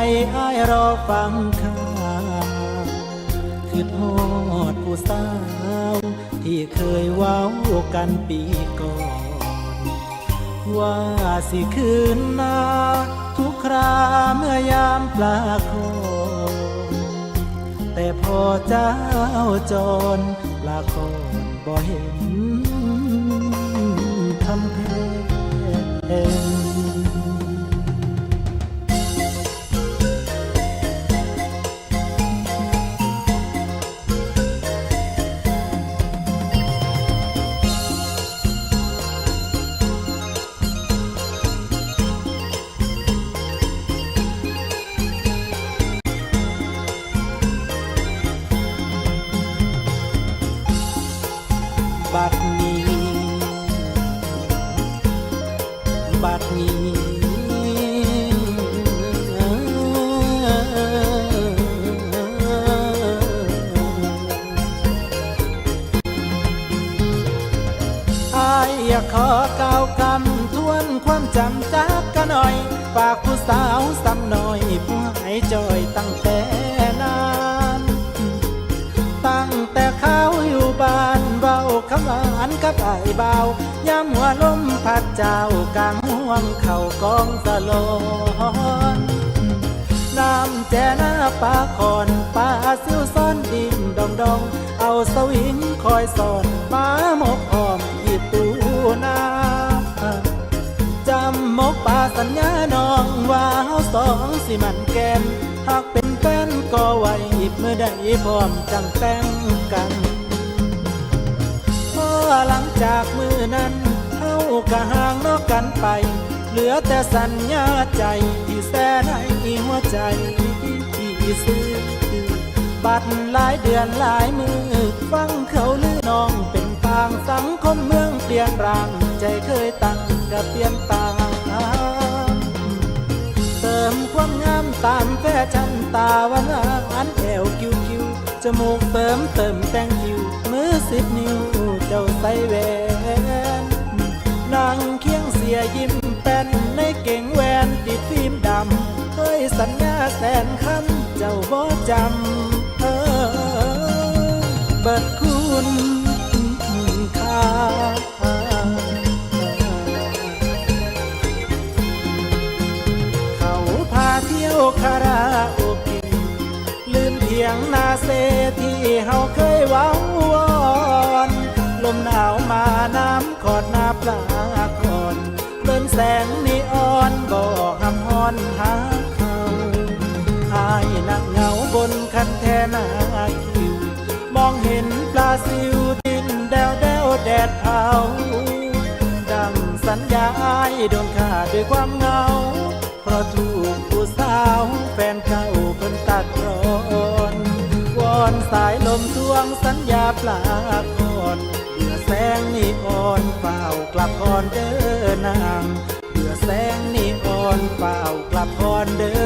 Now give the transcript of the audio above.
อ้ายรอฟังข่าวคือทอดผู้สาวที่เคยเว้ากันปีก่อนว่าสิคืนนาทุกคราเมื่อยามปลาโคแต่พอเจ้าจรปลาโคบ่เห็นทำแทนบัดนี้อ้ายอยากขอกล่าวคำทวนความจำจากกันหน่อยฝากผู้สาวซ้ำหน่อยผู้ให้จอยตั้งแต่นานตั้งแต่เขาอยู่บ้านเบาคำหวานกับไอ้เบายามหัวลมพัดเจ้ากลางห่วงเข่ากองสะลอนน้ำแจน้าปลาคอนปลาซิวซ่อนดินดองดองเอาสวิงคอยสอนมาหมกหอมอีตูนาจำมกปลาสัญญาน้องว่าเฮาสองสิมันแก้มหากเป็นแฟนก็ไว้เมื่อใดพร้อมจังแต่งกันหลังจากมือนั้นเฮากะห่างนอกกันไปเหลือแต่สัญญาใจที่แสนให้หัวใจที่ซื้อบัดหลายเดือนหลายมือฟังเขาลือน้องเป็นทางสังคมเมืองเปลี่ยนร่างใจเคยตั้งก็เปลี่ยนตามเติมความงามตามแฟชั่นตาหวานแอวคิ้วจมูกเติมแต่งคิ้วมือ10 นิ้วเจ้าใส่แหวนนั่งเคียงเสียยิ้มแป้นในเก่งแหวนติดฟิล์มดำเคยสัญญาแสนคำเจ้าบ่จำเบิดคุณค่าเขาพาเที่ยวคาราโอเกะลืมเพียงนาเซที่เฮาเคยเว้าวอนลมหนาวมาน้ำขอดหน้าปลาก่อนเดินแสงนีออนบอกหำฮอนหาเขาอายนั่งเหงาบนคันแท่นาคิวมองเห็นปลาซิวดินแดวแดดเผาดังสัญญาอายโดนฆ่าด้วยความเหงาเพราะถูกผู้สาวแฟนเก่าเพิ่นตัดร้อนวอนสายลมทวงสัญญาปลาคอนเบื่อแสงนีออนเฝ้ากลับก่อนเด้อนางเบื่อแสงนีออนเฝ้ากลับก่อนเด้อ